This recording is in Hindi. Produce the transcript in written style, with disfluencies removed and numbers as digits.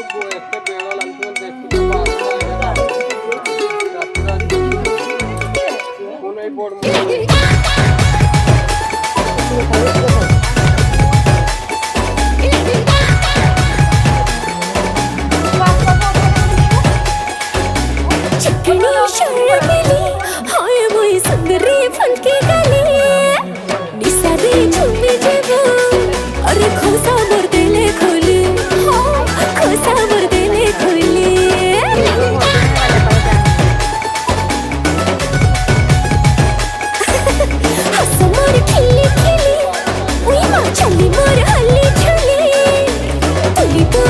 एते बेल लागतो देखि कोन ए बोर्ड चिकनी शर्मिली हाय मोई सुंदरी फलकी गली निसा दे झूमे जेबो अरे खोसा मोर दिले खोली खोसा मोर दिले खोली हंस मोर खिली खिली उई मां चली मोर हल्ली झुली तुली तो